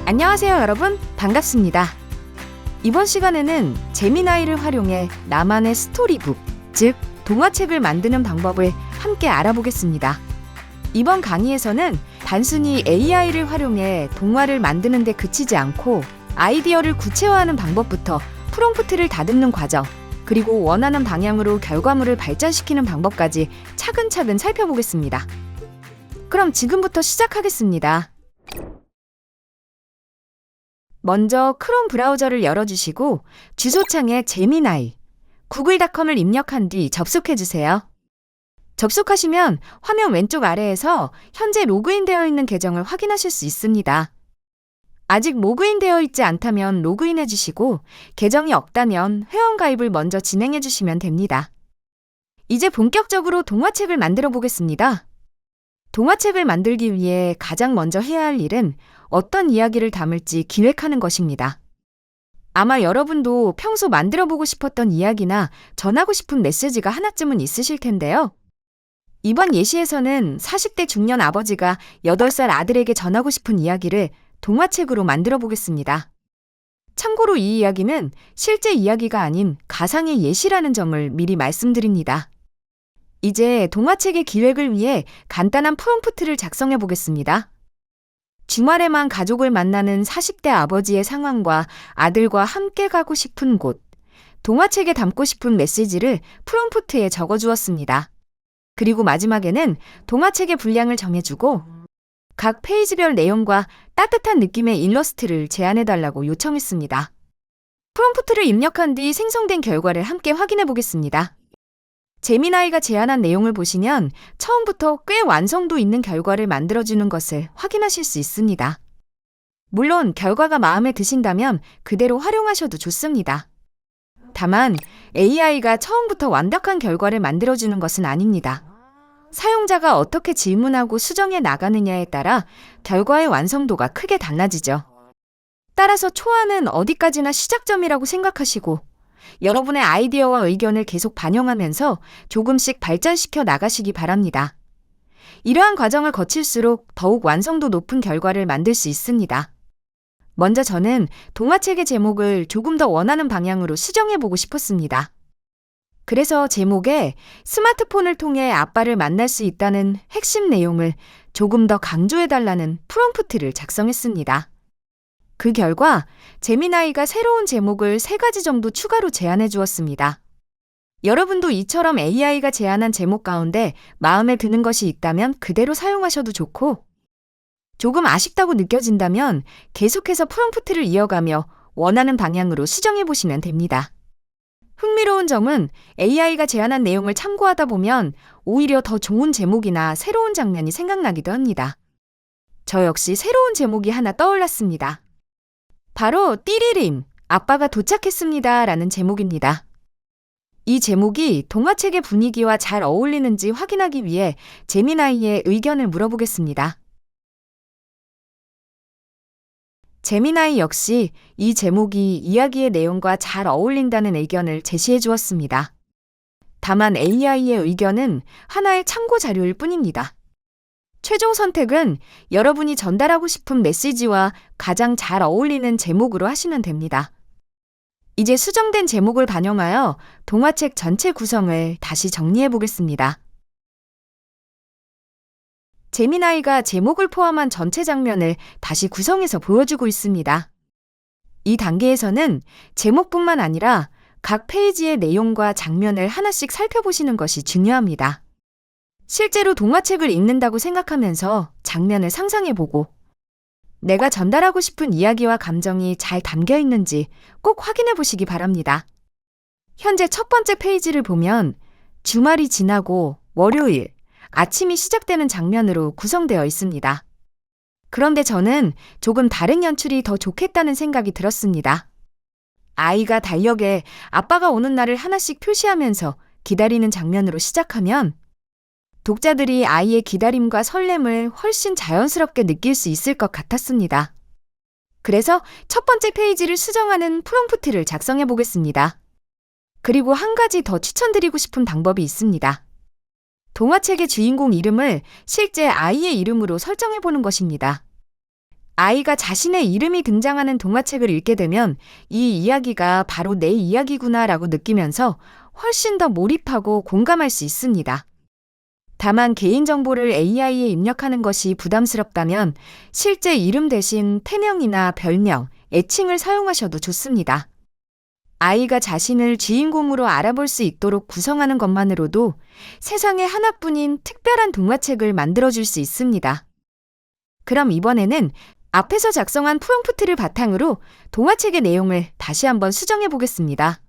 안녕하세요 여러분, 반갑습니다. 이번 시간에는 제미나이를 활용해 나만의 스토리북, 즉 동화책을 만드는 방법을 함께 알아보겠습니다. 이번 강의에서는 단순히 AI를 활용해 동화를 만드는 데 그치지 않고 아이디어를 구체화하는 방법부터 프롬프트를 다듬는 과정, 그리고 원하는 방향으로 결과물을 발전시키는 방법까지 차근차근 살펴보겠습니다. 그럼 지금부터 시작하겠습니다. 먼저 크롬 브라우저를 열어주시고 주소창에 제미나이, 구글닷컴을 입력한 뒤 접속해주세요. 접속하시면 화면 왼쪽 아래에서 현재 로그인되어 있는 계정을 확인하실 수 있습니다. 아직 로그인되어 있지 않다면 로그인해주시고 계정이 없다면 회원가입을 먼저 진행해주시면 됩니다. 이제 본격적으로 동화책을 만들어 보겠습니다. 동화책을 만들기 위해 가장 먼저 해야 할 일은 어떤 이야기를 담을지 기획하는 것입니다. 아마 여러분도 평소 만들어보고 싶었던 이야기나 전하고 싶은 메시지가 하나쯤은 있으실 텐데요. 이번 예시에서는 40대 중년 아버지가 8살 아들에게 전하고 싶은 이야기를 동화책으로 만들어 보겠습니다. 참고로 이 이야기는 실제 이야기가 아닌 가상의 예시라는 점을 미리 말씀드립니다. 이제 동화책의 기획을 위해 간단한 프롬프트를 작성해 보겠습니다. 주말에만 가족을 만나는 40대 아버지의 상황과 아들과 함께 가고 싶은 곳, 동화책에 담고 싶은 메시지를 프롬프트에 적어주었습니다. 그리고 마지막에는 동화책의 분량을 정해주고 각 페이지별 내용과 따뜻한 느낌의 일러스트를 제안해달라고 요청했습니다. 프롬프트를 입력한 뒤 생성된 결과를 함께 확인해 보겠습니다. 제미나이가 제안한 내용을 보시면 처음부터 꽤 완성도 있는 결과를 만들어주는 것을 확인하실 수 있습니다. 물론 결과가 마음에 드신다면 그대로 활용하셔도 좋습니다. 다만 AI가 처음부터 완벽한 결과를 만들어주는 것은 아닙니다. 사용자가 어떻게 질문하고 수정해 나가느냐에 따라 결과의 완성도가 크게 달라지죠. 따라서 초안은 어디까지나 시작점이라고 생각하시고 여러분의 아이디어와 의견을 계속 반영하면서 조금씩 발전시켜 나가시기 바랍니다. 이러한 과정을 거칠수록 더욱 완성도 높은 결과를 만들 수 있습니다. 먼저 저는 동화책의 제목을 조금 더 원하는 방향으로 수정해보고 싶었습니다. 그래서 제목에 스마트폰을 통해 아빠를 만날 수 있다는 핵심 내용을 조금 더 강조해달라는 프롬프트를 작성했습니다. 그 결과 제미나이가 새로운 제목을 3가지 정도 추가로 제안해 주었습니다. 여러분도 이처럼 AI가 제안한 제목 가운데 마음에 드는 것이 있다면 그대로 사용하셔도 좋고, 조금 아쉽다고 느껴진다면 계속해서 프롬프트를 이어가며 원하는 방향으로 수정해 보시면 됩니다. 흥미로운 점은 AI가 제안한 내용을 참고하다 보면 오히려 더 좋은 제목이나 새로운 장면이 생각나기도 합니다. 저 역시 새로운 제목이 하나 떠올랐습니다. 바로 띠리림, 아빠가 도착했습니다 라는 제목입니다. 이 제목이 동화책의 분위기와 잘 어울리는지 확인하기 위해 제미나이의 의견을 물어보겠습니다. 제미나이 역시 이 제목이 이야기의 내용과 잘 어울린다는 의견을 제시해 주었습니다. 다만 AI의 의견은 하나의 참고 자료일 뿐입니다. 최종 선택은 여러분이 전달하고 싶은 메시지와 가장 잘 어울리는 제목으로 하시면 됩니다. 이제 수정된 제목을 반영하여 동화책 전체 구성을 다시 정리해 보겠습니다. 제미나이가 제목을 포함한 전체 장면을 다시 구성해서 보여주고 있습니다. 이 단계에서는 제목뿐만 아니라 각 페이지의 내용과 장면을 하나씩 살펴보시는 것이 중요합니다. 실제로 동화책을 읽는다고 생각하면서 장면을 상상해보고 내가 전달하고 싶은 이야기와 감정이 잘 담겨 있는지 꼭 확인해 보시기 바랍니다. 현재 첫 번째 페이지를 보면 주말이 지나고 월요일, 아침이 시작되는 장면으로 구성되어 있습니다. 그런데 저는 조금 다른 연출이 더 좋겠다는 생각이 들었습니다. 아이가 달력에 아빠가 오는 날을 하나씩 표시하면서 기다리는 장면으로 시작하면 독자들이 아이의 기다림과 설렘을 훨씬 자연스럽게 느낄 수 있을 것 같았습니다. 그래서 첫 번째 페이지를 수정하는 프롬프트를 작성해 보겠습니다. 그리고 한 가지 더 추천드리고 싶은 방법이 있습니다. 동화책의 주인공 이름을 실제 아이의 이름으로 설정해 보는 것입니다. 아이가 자신의 이름이 등장하는 동화책을 읽게 되면 이 이야기가 바로 내 이야기구나라고 느끼면서 훨씬 더 몰입하고 공감할 수 있습니다. 다만 개인정보를 AI에 입력하는 것이 부담스럽다면 실제 이름 대신 태명이나 별명, 애칭을 사용하셔도 좋습니다. 아이가 자신을 주인공으로 알아볼 수 있도록 구성하는 것만으로도 세상에 하나뿐인 특별한 동화책을 만들어줄 수 있습니다. 그럼 이번에는 앞에서 작성한 프롬프트를 바탕으로 동화책의 내용을 다시 한번 수정해 보겠습니다.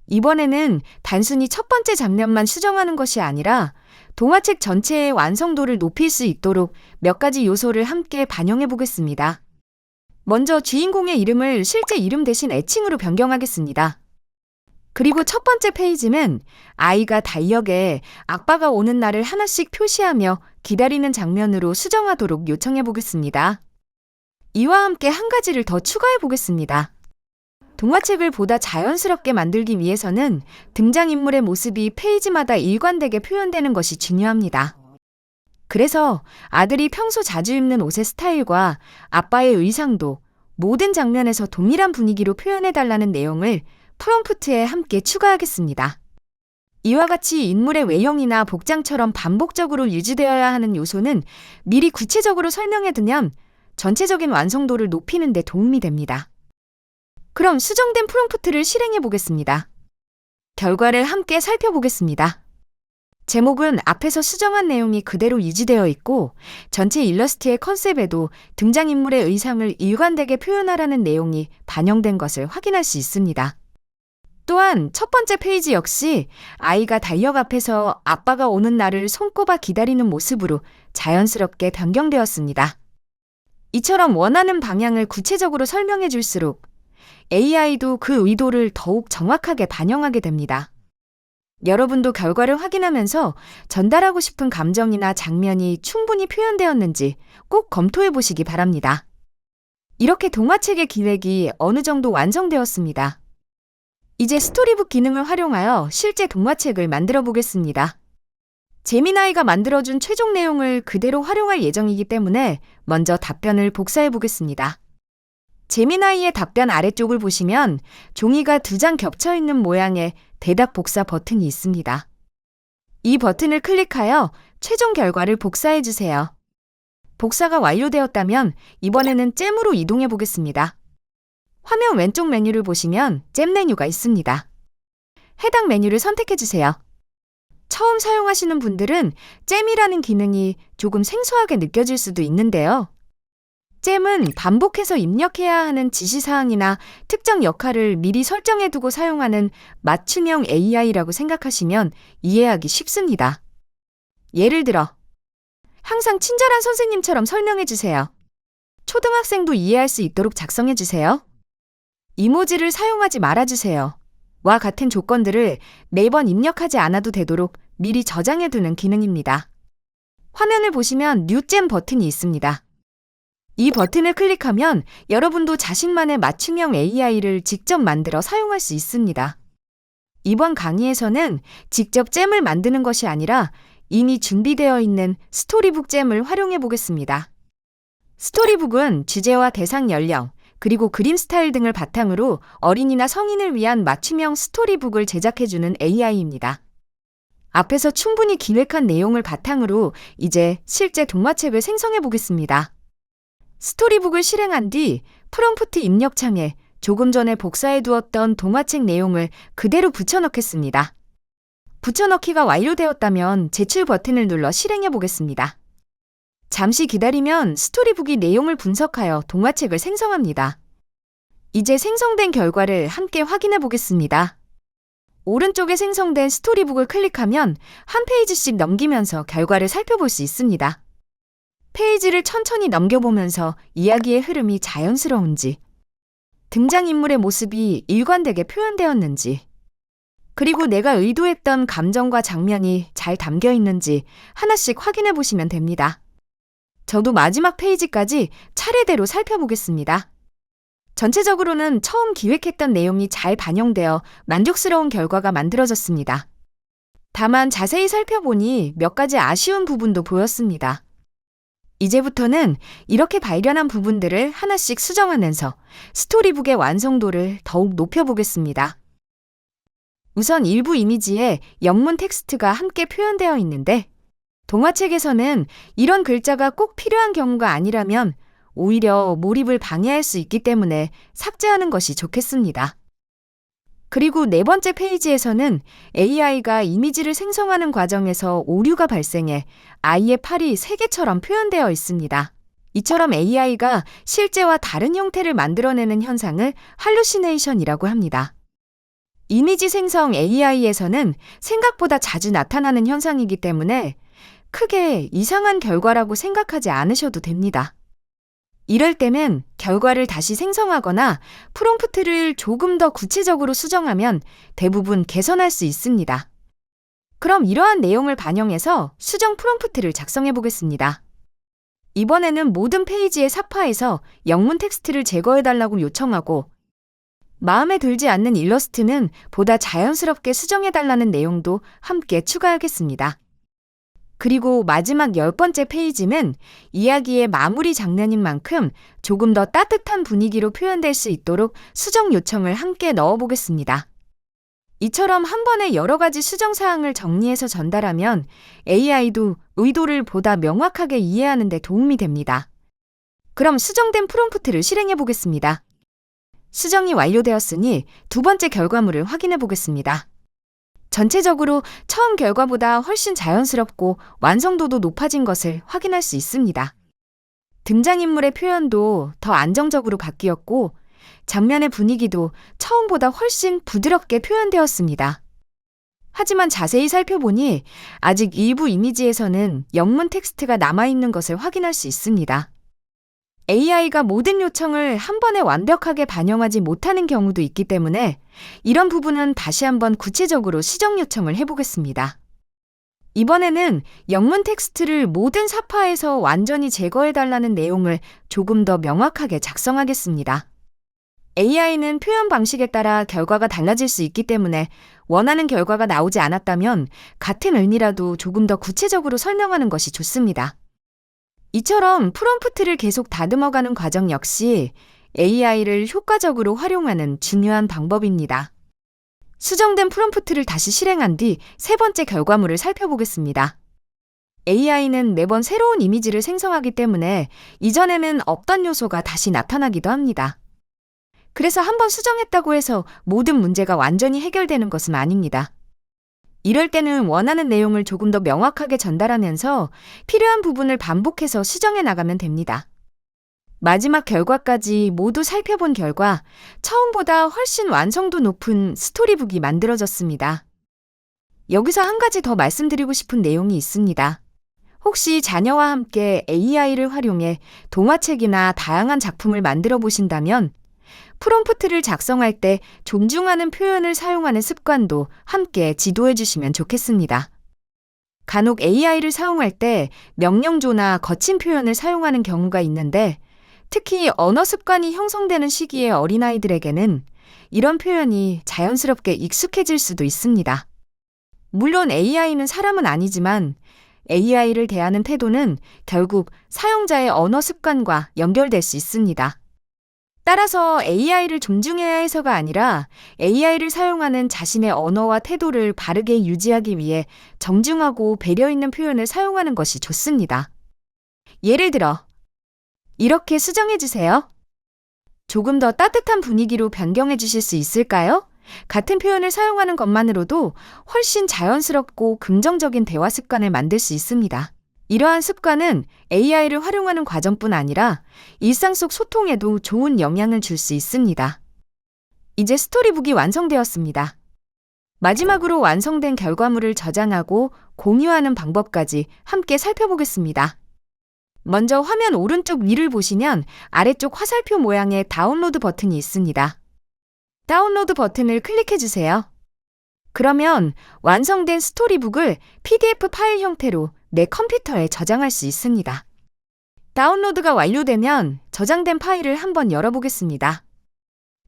이번에는 단순히 첫 번째 장면만 수정하는 것이 아니라 동화책 전체의 완성도를 높일 수 있도록 몇 가지 요소를 함께 반영해 보겠습니다. 먼저 주인공의 이름을 실제 이름 대신 애칭으로 변경하겠습니다. 그리고 첫 번째 페이지는 아이가 달력에 아빠가 오는 날을 하나씩 표시하며 기다리는 장면으로 수정하도록 요청해 보겠습니다. 이와 함께 한 가지를 더 추가해 보겠습니다. 동화책을 보다 자연스럽게 만들기 위해서는 등장인물의 모습이 페이지마다 일관되게 표현되는 것이 중요합니다. 그래서 아들이 평소 자주 입는 옷의 스타일과 아빠의 의상도 모든 장면에서 동일한 분위기로 표현해달라는 내용을 프롬프트에 함께 추가하겠습니다. 이와 같이 인물의 외형이나 복장처럼 반복적으로 유지되어야 하는 요소는 미리 구체적으로 설명해두면 전체적인 완성도를 높이는 데 도움이 됩니다. 그럼 수정된 프롬프트를 실행해 보겠습니다. 결과를 함께 살펴보겠습니다. 제목은 앞에서 수정한 내용이 그대로 유지되어 있고 전체 일러스트의 컨셉에도 등장인물의 의상을 일관되게 표현하라는 내용이 반영된 것을 확인할 수 있습니다. 또한 첫 번째 페이지 역시 아이가 달력 앞에서 아빠가 오는 날을 손꼽아 기다리는 모습으로 자연스럽게 변경되었습니다. 이처럼 원하는 방향을 구체적으로 설명해 줄수록 AI도 그 의도를 더욱 정확하게 반영하게 됩니다. 여러분도 결과를 확인하면서 전달하고 싶은 감정이나 장면이 충분히 표현되었는지 꼭 검토해 보시기 바랍니다. 이렇게 동화책의 기획이 어느 정도 완성되었습니다. 이제 스토리북 기능을 활용하여 실제 동화책을 만들어 보겠습니다. 제미나이가 만들어준 최종 내용을 그대로 활용할 예정이기 때문에 먼저 답변을 복사해 보겠습니다. 제미나이의 답변 아래쪽을 보시면 종이가 2장 겹쳐 있는 모양의 대답 복사 버튼이 있습니다. 이 버튼을 클릭하여 최종 결과를 복사해 주세요. 복사가 완료되었다면 이번에는 잼으로 이동해 보겠습니다. 화면 왼쪽 메뉴를 보시면 잼 메뉴가 있습니다. 해당 메뉴를 선택해 주세요. 처음 사용하시는 분들은 잼이라는 기능이 조금 생소하게 느껴질 수도 있는데요. 잼은 반복해서 입력해야 하는 지시사항이나 특정 역할을 미리 설정해두고 사용하는 맞춤형 AI라고 생각하시면 이해하기 쉽습니다. 예를 들어, 항상 친절한 선생님처럼 설명해주세요. 초등학생도 이해할 수 있도록 작성해주세요. 이모지를 사용하지 말아주세요. 와 같은 조건들을 매번 입력하지 않아도 되도록 미리 저장해두는 기능입니다. 화면을 보시면 뉴잼 버튼이 있습니다. 이 버튼을 클릭하면 여러분도 자신만의 맞춤형 AI를 직접 만들어 사용할 수 있습니다. 이번 강의에서는 직접 잼을 만드는 것이 아니라 이미 준비되어 있는 스토리북 잼을 활용해 보겠습니다. 스토리북은 주제와 대상 연령, 그리고 그림 스타일 등을 바탕으로 어린이나 성인을 위한 맞춤형 스토리북을 제작해주는 AI입니다. 앞에서 충분히 기획한 내용을 바탕으로 이제 실제 동화책을 생성해 보겠습니다. 스토리북을 실행한 뒤 프롬프트 입력창에 조금 전에 복사해 두었던 동화책 내용을 그대로 붙여넣겠습니다. 붙여넣기가 완료되었다면 제출 버튼을 눌러 실행해 보겠습니다. 잠시 기다리면 스토리북이 내용을 분석하여 동화책을 생성합니다. 이제 생성된 결과를 함께 확인해 보겠습니다. 오른쪽에 생성된 스토리북을 클릭하면 한 페이지씩 넘기면서 결과를 살펴볼 수 있습니다. 페이지를 천천히 넘겨보면서 이야기의 흐름이 자연스러운지, 등장인물의 모습이 일관되게 표현되었는지, 그리고 내가 의도했던 감정과 장면이 잘 담겨 있는지 하나씩 확인해 보시면 됩니다. 저도 마지막 페이지까지 차례대로 살펴보겠습니다. 전체적으로는 처음 기획했던 내용이 잘 반영되어 만족스러운 결과가 만들어졌습니다. 다만 자세히 살펴보니 몇 가지 아쉬운 부분도 보였습니다. 이제부터는 이렇게 발견한 부분들을 하나씩 수정하면서 스토리북의 완성도를 더욱 높여보겠습니다. 우선 일부 이미지에 영문 텍스트가 함께 표현되어 있는데 동화책에서는 이런 글자가 꼭 필요한 경우가 아니라면 오히려 몰입을 방해할 수 있기 때문에 삭제하는 것이 좋겠습니다. 그리고 네 번째 페이지에서는 AI가 이미지를 생성하는 과정에서 오류가 발생해 아이의 팔이 세 개처럼 표현되어 있습니다. 이처럼 AI가 실제와 다른 형태를 만들어내는 현상을 할루시네이션이라고 합니다. 이미지 생성 AI에서는 생각보다 자주 나타나는 현상이기 때문에 크게 이상한 결과라고 생각하지 않으셔도 됩니다. 이럴 때는 결과를 다시 생성하거나 프롬프트를 조금 더 구체적으로 수정하면 대부분 개선할 수 있습니다. 그럼 이러한 내용을 반영해서 수정 프롬프트를 작성해 보겠습니다. 이번에는 모든 페이지의 사파에서 영문 텍스트를 제거해달라고 요청하고 마음에 들지 않는 일러스트는 보다 자연스럽게 수정해달라는 내용도 함께 추가하겠습니다. 그리고 마지막 10번째 페이지는 이야기의 마무리 장면인 만큼 조금 더 따뜻한 분위기로 표현될 수 있도록 수정 요청을 함께 넣어보겠습니다. 이처럼 한 번에 여러 가지 수정 사항을 정리해서 전달하면 AI도 의도를 보다 명확하게 이해하는 데 도움이 됩니다. 그럼 수정된 프롬프트를 실행해 보겠습니다. 수정이 완료되었으니 두 번째 결과물을 확인해 보겠습니다. 전체적으로 처음 결과보다 훨씬 자연스럽고 완성도도 높아진 것을 확인할 수 있습니다. 등장인물의 표현도 더 안정적으로 바뀌었고 장면의 분위기도 처음보다 훨씬 부드럽게 표현되었습니다. 하지만 자세히 살펴보니 아직 일부 이미지에서는 영문 텍스트가 남아있는 것을 확인할 수 있습니다. AI가 모든 요청을 한 번에 완벽하게 반영하지 못하는 경우도 있기 때문에 이런 부분은 다시 한번 구체적으로 수정 요청을 해보겠습니다. 이번에는 영문 텍스트를 모든 사파에서 완전히 제거해달라는 내용을 조금 더 명확하게 작성하겠습니다. AI는 표현 방식에 따라 결과가 달라질 수 있기 때문에 원하는 결과가 나오지 않았다면 같은 의미라도 조금 더 구체적으로 설명하는 것이 좋습니다. 이처럼 프롬프트를 계속 다듬어가는 과정 역시 AI를 효과적으로 활용하는 중요한 방법입니다. 수정된 프롬프트를 다시 실행한 뒤 세 번째 결과물을 살펴보겠습니다. AI는 매번 새로운 이미지를 생성하기 때문에 이전에는 없던 요소가 다시 나타나기도 합니다. 그래서 한번 수정했다고 해서 모든 문제가 완전히 해결되는 것은 아닙니다. 이럴 때는 원하는 내용을 조금 더 명확하게 전달하면서 필요한 부분을 반복해서 수정해 나가면 됩니다. 마지막 결과까지 모두 살펴본 결과 처음보다 훨씬 완성도 높은 스토리북이 만들어졌습니다. 여기서 한 가지 더 말씀드리고 싶은 내용이 있습니다. 혹시 자녀와 함께 AI를 활용해 동화책이나 다양한 작품을 만들어 보신다면 프롬프트를 작성할 때 존중하는 표현을 사용하는 습관도 함께 지도해 주시면 좋겠습니다. 간혹 AI를 사용할 때 명령조나 거친 표현을 사용하는 경우가 있는데 특히 언어 습관이 형성되는 시기의 어린아이들에게는 이런 표현이 자연스럽게 익숙해질 수도 있습니다. 물론 AI는 사람은 아니지만 AI를 대하는 태도는 결국 사용자의 언어 습관과 연결될 수 있습니다. 따라서 AI를 존중해야 해서가 아니라 AI를 사용하는 자신의 언어와 태도를 바르게 유지하기 위해 정중하고 배려 있는 표현을 사용하는 것이 좋습니다. 예를 들어, 이렇게 수정해 주세요. 조금 더 따뜻한 분위기로 변경해 주실 수 있을까요? 같은 표현을 사용하는 것만으로도 훨씬 자연스럽고 긍정적인 대화 습관을 만들 수 있습니다. 이러한 습관은 AI를 활용하는 과정뿐 아니라 일상 속 소통에도 좋은 영향을 줄 수 있습니다. 이제 스토리북이 완성되었습니다. 마지막으로 완성된 결과물을 저장하고 공유하는 방법까지 함께 살펴보겠습니다. 먼저 화면 오른쪽 위를 보시면 아래쪽 화살표 모양의 다운로드 버튼이 있습니다. 다운로드 버튼을 클릭해 주세요. 그러면 완성된 스토리북을 PDF 파일 형태로 내 컴퓨터에 저장할 수 있습니다. 다운로드가 완료되면 저장된 파일을 한번 열어보겠습니다.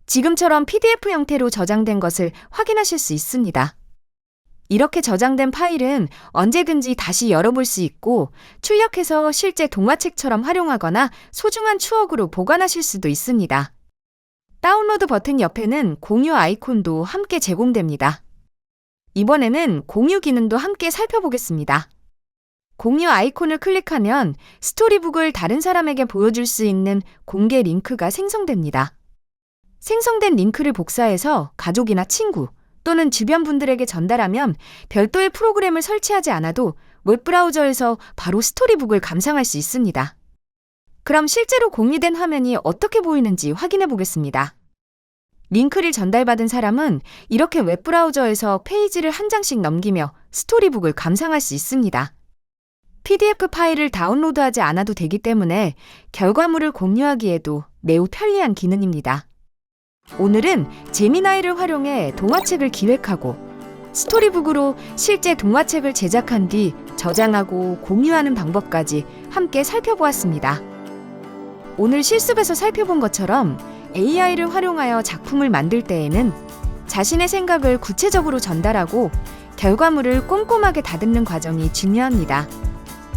지금처럼 PDF 형태로 저장된 것을 확인하실 수 있습니다. 이렇게 저장된 파일은 언제든지 다시 열어볼 수 있고 출력해서 실제 동화책처럼 활용하거나 소중한 추억으로 보관하실 수도 있습니다. 다운로드 버튼 옆에는 공유 아이콘도 함께 제공됩니다. 이번에는 공유 기능도 함께 살펴보겠습니다. 공유 아이콘을 클릭하면 스토리북을 다른 사람에게 보여줄 수 있는 공개 링크가 생성됩니다. 생성된 링크를 복사해서 가족이나 친구 또는 주변 분들에게 전달하면 별도의 프로그램을 설치하지 않아도 웹브라우저에서 바로 스토리북을 감상할 수 있습니다. 그럼 실제로 공유된 화면이 어떻게 보이는지 확인해 보겠습니다. 링크를 전달받은 사람은 이렇게 웹브라우저에서 페이지를 한 장씩 넘기며 스토리북을 감상할 수 있습니다. PDF 파일을 다운로드하지 않아도 되기 때문에 결과물을 공유하기에도 매우 편리한 기능입니다. 오늘은 제미나이를 활용해 동화책을 기획하고 스토리북으로 실제 동화책을 제작한 뒤 저장하고 공유하는 방법까지 함께 살펴보았습니다. 오늘 실습에서 살펴본 것처럼 AI를 활용하여 작품을 만들 때에는 자신의 생각을 구체적으로 전달하고 결과물을 꼼꼼하게 다듬는 과정이 중요합니다.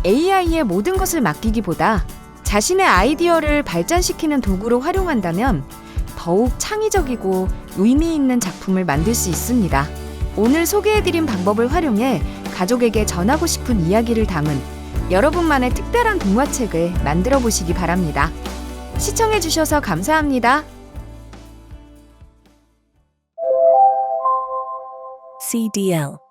AI에 모든 것을 맡기기보다 자신의 아이디어를 발전시키는 도구로 활용한다면 더욱 창의적이고 의미 있는 작품을 만들 수 있습니다. 오늘 소개해드린 방법을 활용해 가족에게 전하고 싶은 이야기를 담은 여러분만의 특별한 동화책을 만들어 보시기 바랍니다. 시청해주셔서 감사합니다. CDL